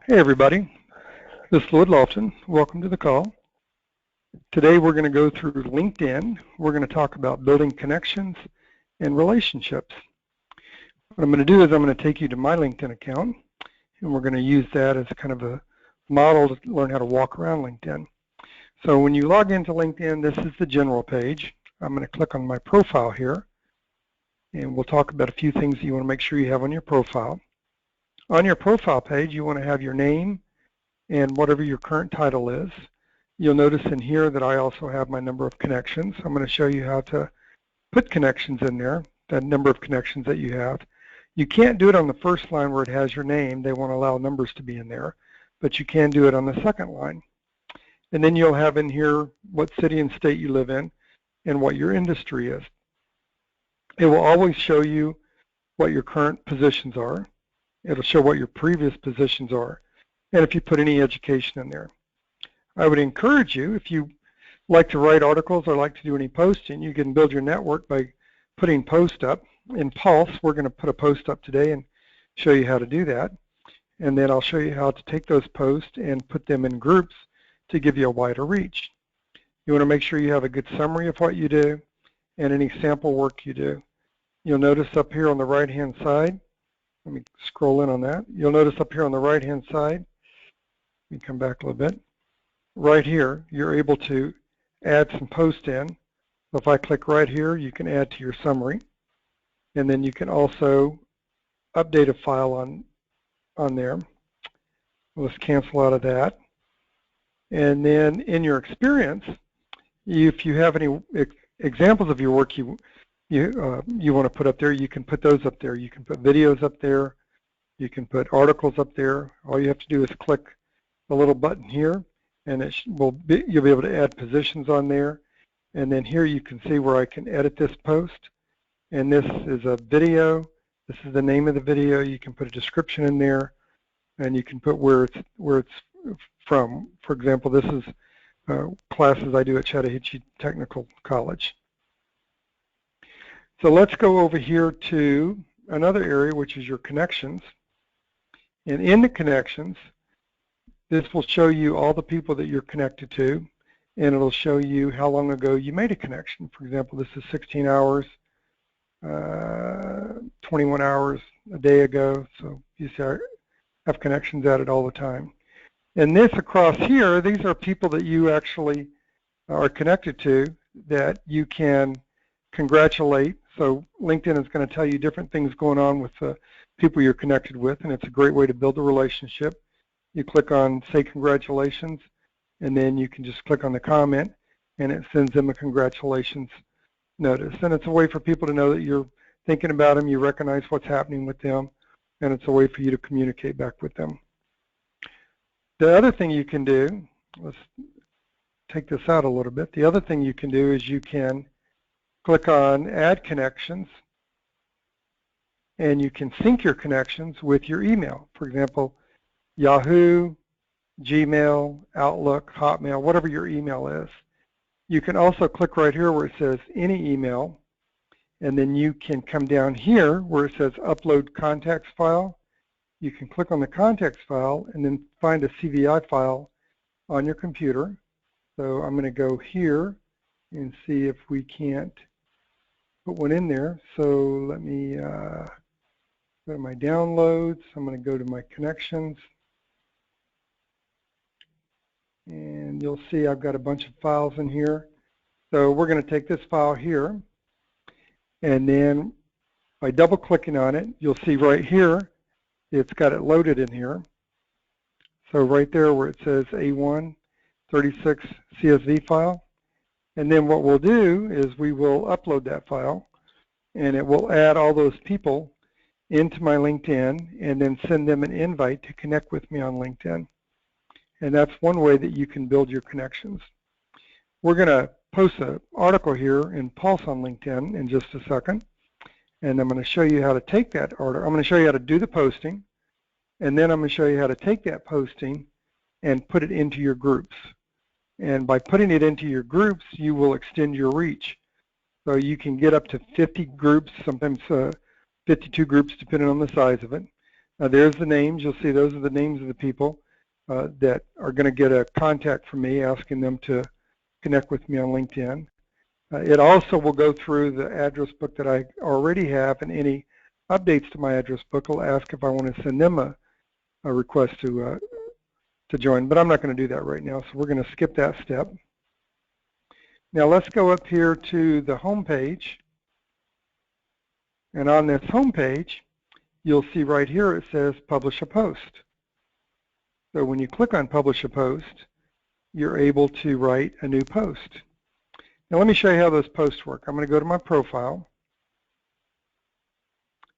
Hey everybody, this is Lloyd Lofton. Welcome to the call. Today we're going to go through LinkedIn. We're going to talk about building connections and relationships. What I'm going to do is I'm going to take you to my LinkedIn account, and we're going to use that as kind of a model to learn how to walk around LinkedIn. So when you log into LinkedIn, this is the general page. I'm going to click on my profile here, and we'll talk about a few things that you want to make sure you have on your profile. On your profile page, you want to have your name and whatever your current title is. You'll notice in here that I also have my number of connections. I'm going to show you how to put connections in there, the number of connections that you have. You can't do it on the first line where it has your name. They won't allow numbers to be in there, but you can do it on the second line. And then you'll have in here what city and state you live in and what your industry is. It will always show you what your current positions are. It'll show what your previous positions are, and if you put any education in there. I would encourage you, if you like to write articles or like to do any posting, you can build your network by putting posts up. In Pulse, we're going to put a post up today and show you how to do that. And then I'll show you how to take those posts and put them in groups to give you a wider reach. You want to make sure you have a good summary of what you do and any sample work you do. You'll notice up here on the right-hand side, let me scroll in on that. You'll notice up here on the right-hand side, let me come back a little bit. Right here, you're able to add some posts in. So if I click right here, you can add to your summary. And then you can also update a file on there. Let's cancel out of that. And then in your experience, if you have any examples of your work you want to put up there, you can put those up there. You can put videos up there. You can put articles up there. All you have to do is click the little button here, and you'll be able to add positions on there. And then here you can see where I can edit this post. And this is a video. This is the name of the video. You can put a description in there, and you can put where it's from. For example, this is classes I do at Chattahoochee Technical College. So let's go over here to another area, which is your connections. And in the connections, this will show you all the people that you're connected to, and it'll show you how long ago you made a connection. For example, this is 16 hours, 21 hours a day ago. So you see I have connections added all the time. And this across here, these are people that you actually are connected to that you can congratulate. So LinkedIn is going to tell you different things going on with the people you're connected with, and it's a great way to build a relationship. You click on say congratulations, and then you can just click on the comment, and it sends them a congratulations notice. And it's a way for people to know that you're thinking about them, you recognize what's happening with them, and it's a way for you to communicate back with them. The other thing you can do, let's take this out a little bit. The other thing you can do is you can click on Add Connections, and you can sync your connections with your email. For example, Yahoo, Gmail, Outlook, Hotmail, whatever your email is. You can also click right here where it says Any Email, and then you can come down here where it says Upload Contacts File. You can click on the contacts file and then find a CVI file on your computer. So I'm going to go here and see if we can't put one in there. So let me go to my downloads. I'm going to go to my connections. And you'll see I've got a bunch of files in here. So we're going to take this file here. And then by double clicking on it, you'll see right here, it's got it loaded in here. So right there where it says A1 36 CSV file. And then what we'll do is we will upload that file, and it will add all those people into my LinkedIn and then send them an invite to connect with me on LinkedIn. And that's one way that you can build your connections. We're going to post an article here in Pulse on LinkedIn in just a second, and I'm going to show you how to take that article. I'm going to show you how to do the posting, and then I'm going to show you how to take that posting and put it into your groups. And by putting it into your groups, you will extend your reach. So you can get up to 50 groups, sometimes 52 groups, depending on the size of it. There's the names. You'll see those are the names of the people that are going to get a contact from me asking them to connect with me on LinkedIn. It also will go through the address book that I already have, and any updates to my address book will ask if I want to send them a request to join, but I'm not going to do that right now, so we're going to skip that step. Now let's go up here to the home page, and on this home page you'll see right here it says publish a post. So when you click on publish a post, you're able to write a new post. Now let me show you how those posts work. I'm going to go to my profile,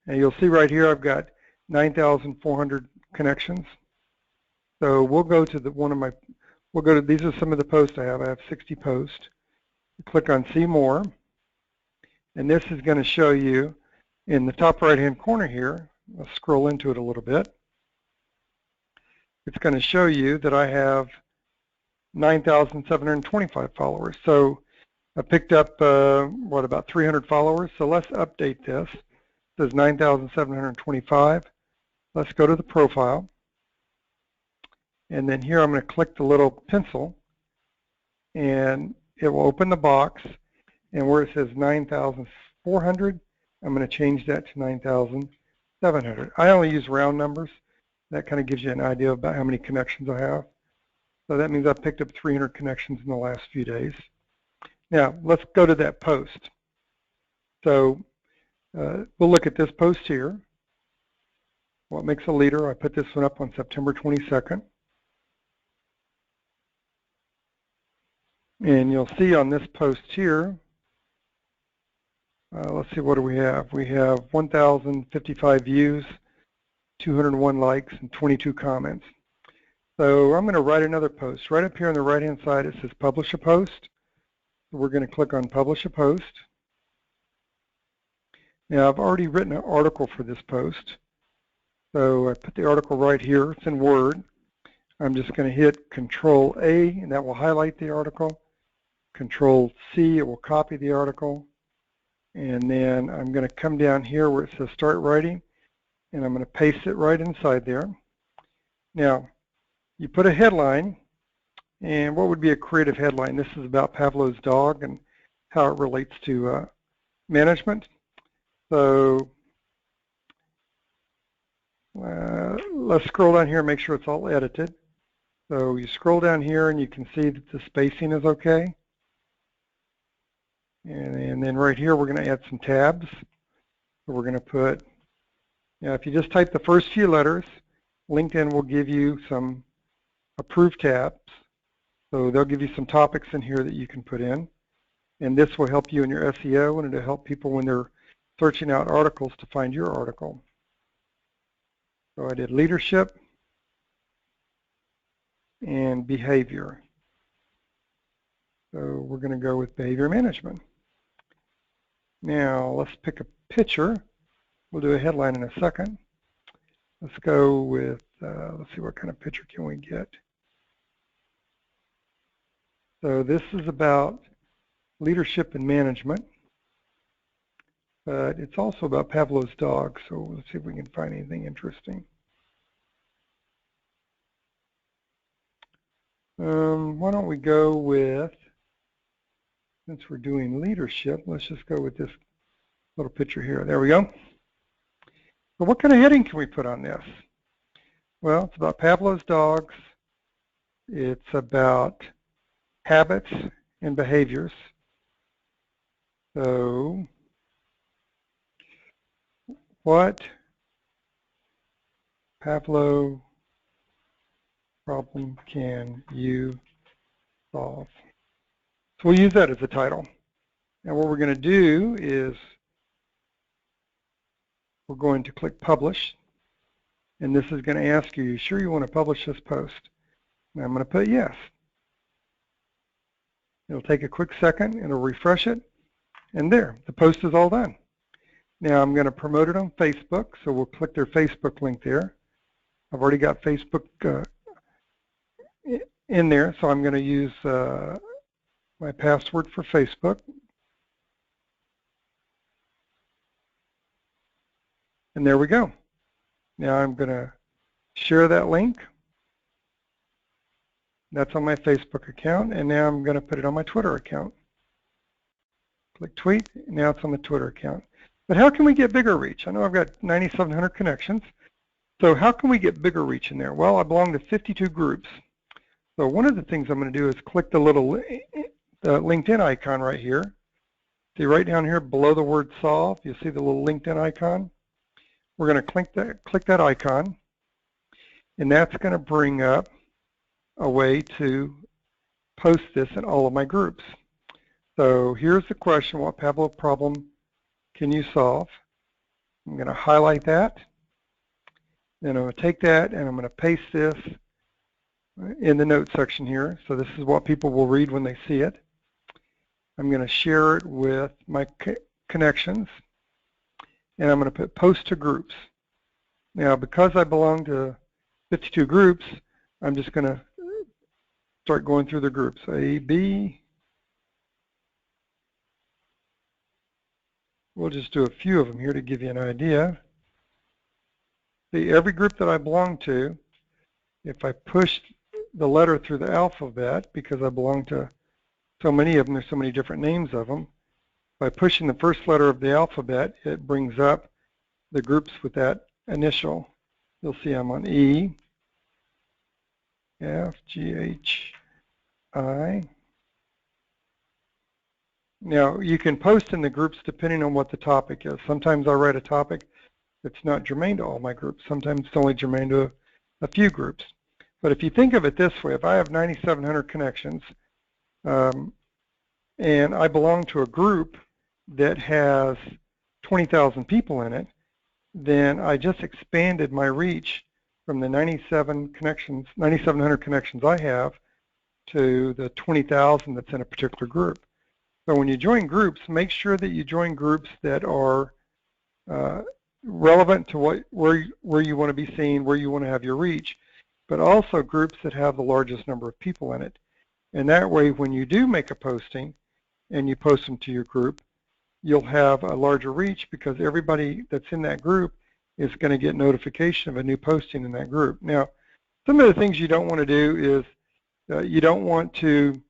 and you'll see right here I've got 9,400 connections. So we'll go to these are some of the posts I have. I have 60 posts. Click on see more, and this is going to show you in the top right hand corner here. Let's scroll into it a little bit. It's going to show you that I have 9,725 followers. So I picked up about 300 followers. So let's update this. It says 9,725. Let's go to the profile, and then here I'm going to click the little pencil, and it will open the box, and where it says 9,400, I'm going to change that to 9,700. I only use round numbers. That kind of gives you an idea about how many connections I have. So that means I've picked up 300 connections in the last few days. Now let's go to that post. So we'll look at this post here. What makes a leader? I put this one up on September 22nd. And you'll see on this post here, let's see, what do we have? We have 1,055 views, 201 likes, and 22 comments. So I'm going to write another post. Right up here on the right-hand side, it says publish a post. So we're going to click on publish a post. Now I've already written an article for this post. So I put the article right here. It's in Word. I'm just going to hit Control A, and that will highlight the article. Control C, it will copy the article. And then I'm going to come down here where it says Start Writing, and I'm going to paste it right inside there. Now, you put a headline, and what would be a creative headline? This is about Pavlov's dog and how it relates to management. So let's scroll down here and make sure it's all edited. So you scroll down here and you can see that the spacing is okay. And then right here we're going to add some tabs. So we're going to put, if you just type the first few letters, LinkedIn will give you some approved tabs. So they'll give you some topics in here that you can put in. And this will help you in your SEO, and it'll help people when they're searching out articles to find your article. So I did leadership and behavior. So we're going to go with behavior management. Now let's pick a picture. We'll do a headline in a second. Let's go with, let's see, what kind of picture can we get? So this is about leadership and management, but it's also about Pavlov's dog. So let's see if we can find anything interesting. Why don't we go with, since we're doing leadership, let's just go with this little picture here. There we go. So what kind of heading can we put on this? Well, it's about Pavlov's dogs. It's about habits and behaviors. So what Pavlov problem can you solve? So we'll use that as a title. And what we're going to do is we're going to click Publish. And this is going to ask you, you sure you want to publish this post? And I'm going to put yes. It'll take a quick second. It'll refresh it. And there, the post is all done. Now I'm going to promote it on Facebook. So we'll click their Facebook link there. I've already got Facebook in there. So I'm going to use my password for Facebook. And there we go. Now I'm going to share that link. That's on my Facebook account, and now I'm going to put it on my Twitter account. Click tweet, now it's on the Twitter account. But how can we get bigger reach? I know I've got 9,700 connections. So how can we get bigger reach in there? Well, I belong to 52 groups. So one of the things I'm going to do is click the little LinkedIn icon right here. See right down here below the word solve, you see the little LinkedIn icon? We're going to click that icon, and that's going to bring up a way to post this in all of my groups. So here's the question, what Pavlov problem can you solve? I'm going to highlight that. Then I'm going to take that and I'm going to paste this in the notes section here. So this is what people will read when they see it. I'm going to share it with my connections, and I'm going to put post to groups. Now, because I belong to 52 groups, I'm just going to start going through the groups. A, B. We'll just do a few of them here to give you an idea. See, every group that I belong to, if I push the letter through the alphabet, because I belong to so many of them, there's so many different names of them, by pushing the first letter of the alphabet, it brings up the groups with that initial. You'll see I'm on E, F, G, H, I. Now, you can post in the groups depending on what the topic is. Sometimes I write a topic that's not germane to all my groups. Sometimes it's only germane to a few groups. But if you think of it this way, if I have 9,700 connections, and I belong to a group that has 20,000 people in it, then I just expanded my reach from the 9,700 connections I have to the 20,000 that's in a particular group. So when you join groups, make sure that you join groups that are relevant to where you want to be seen, where you want to have your reach, but also groups that have the largest number of people in it. And that way, when you do make a posting and you post them to your group, you'll have a larger reach because everybody that's in that group is going to get notification of a new posting in that group. Now, some of the things you don't want to do is you don't want to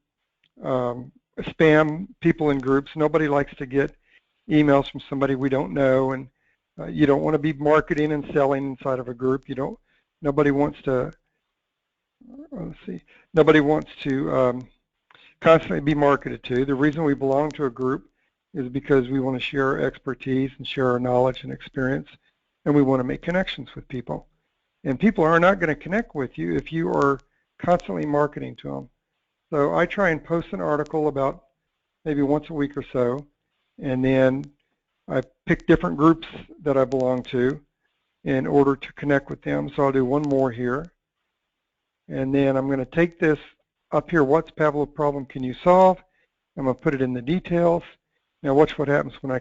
spam people in groups. Nobody likes to get emails from somebody we don't know, and you don't want to be marketing and selling inside of a group. Nobody wants to, nobody wants to constantly be marketed to. The reason we belong to a group is because we want to share our expertise and share our knowledge and experience, and we want to make connections with people. And people are not going to connect with you if you are constantly marketing to them. So I try and post an article about maybe once a week or so, and then I pick different groups that I belong to in order to connect with them. So I'll do one more here. And then I'm going to take this up here, what's Pavlov problem can you solve? I'm going to put it in the details. Now watch what happens when I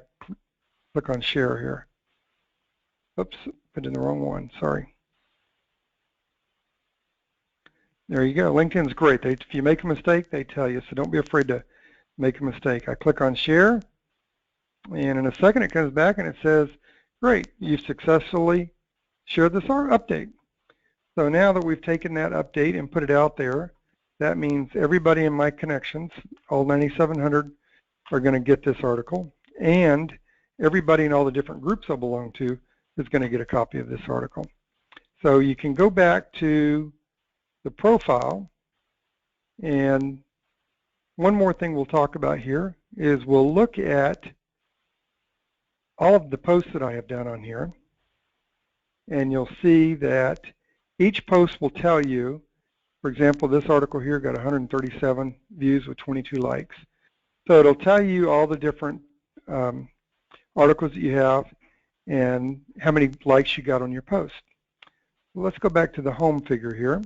click on share here. Oops, put in the wrong one, sorry. There you go. LinkedIn's great. If you make a mistake, they tell you, so don't be afraid to make a mistake. I click on share, and in a second it comes back and it says, great, you've successfully shared this update. So now that we've taken that update and put it out there, that means everybody in my connections, all 9,700, are going to get this article, and everybody in all the different groups I belong to is going to get a copy of this article. So you can go back to the profile, and one more thing we'll talk about here is we'll look at all of the posts that I have done on here, and you'll see that each post will tell you, for example, this article here got 137 views with 22 likes. So it'll tell you all the different articles that you have and how many likes you got on your post. Well, let's go back to the home figure here.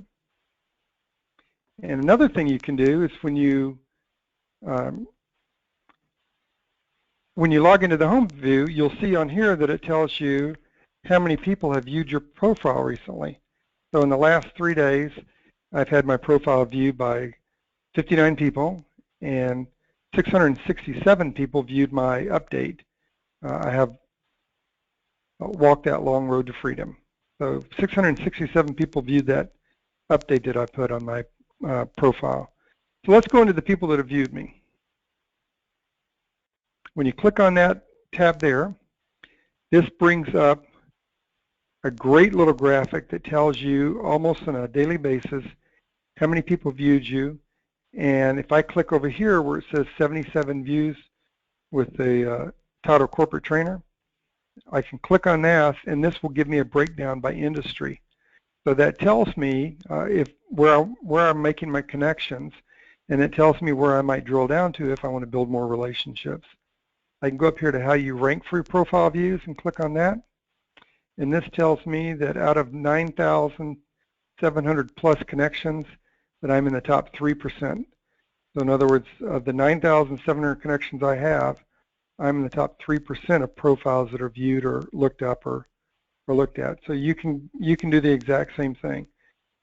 And another thing you can do is when you log into the home view, you'll see on here that it tells you how many people have viewed your profile recently. So in the last 3 days, I've had my profile viewed by 59 people, and 667 people viewed my update. I have walked that long road to freedom. So 667 people viewed that update that I put on my profile. So let's go into the people that have viewed me. When you click on that tab there, this brings up a great little graphic that tells you almost on a daily basis how many people viewed you. And if I click over here where it says 77 views with the title corporate trainer, I can click on that, and this will give me a breakdown by industry. So that tells me where I'm making my connections, and it tells me where I might drill down to if I want to build more relationships. I can go up here to how you rank for your profile views and click on that. And this tells me that out of 9,700 plus connections, that I'm in the top 3%. So in other words, of the 9,700 connections I have, I'm in the top 3% of profiles that are viewed or looked up or looked at. So you can do the exact same thing.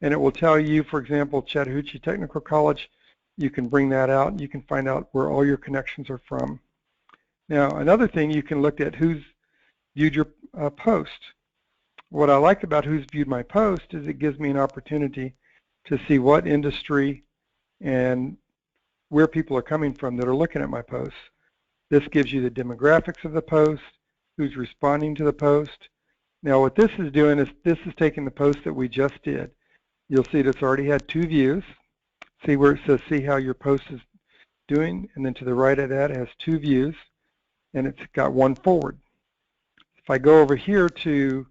And it will tell you, for example, Chattahoochee Technical College, you can bring that out and you can find out where all your connections are from. Now, another thing, you can look at who's viewed your post. What I like about who's viewed my post is it gives me an opportunity to see what industry and where people are coming from that are looking at my posts. This gives you the demographics of the post, who's responding to the post. Now what this is doing is this is taking the post that we just did. You'll see that it's already had 2 views. See where it says see how your post is doing, and then to the right of that it has 2 views, and it's got 1 forward. If I go over here to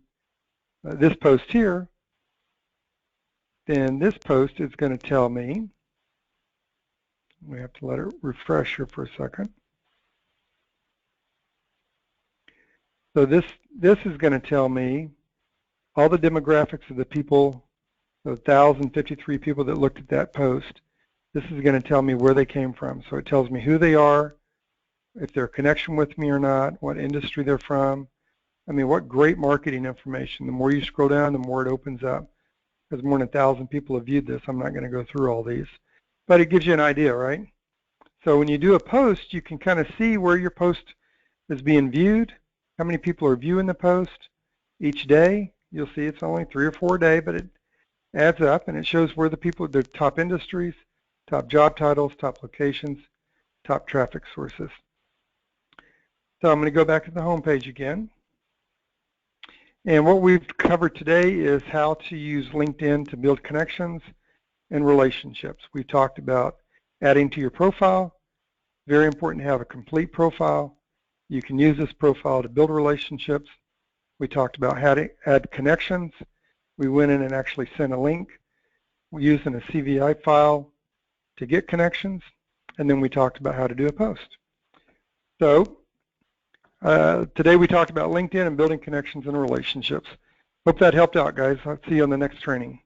this post here, then this post is going to tell me, we have to let it refresh here for a second. So this is going to tell me all the demographics of the people, the 1,053 people that looked at that post. This is going to tell me where they came from. So it tells me who they are, if they're a connection with me or not, what industry they're from. I mean, what great marketing information. The more you scroll down, the more it opens up. Because more than 1,000 people have viewed this. I'm not going to go through all these. But it gives you an idea, right? So when you do a post, you can kind of see where your post is being viewed, how many people are viewing the post each day. You'll see it's only 3 or 4 a day, but it adds up, and it shows where the people, their top industries, top job titles, top locations, top traffic sources. So I'm going to go back to the home page again. And what we've covered today is how to use LinkedIn to build connections and relationships. We talked about adding to your profile. Very important to have a complete profile. You can use this profile to build relationships. We talked about how to add connections. We went in and actually sent a link. We used a CSV file to get connections. And then we talked about how to do a post. So today we talked about LinkedIn and building connections and relationships. Hope that helped out, guys. I'll see you on the next training.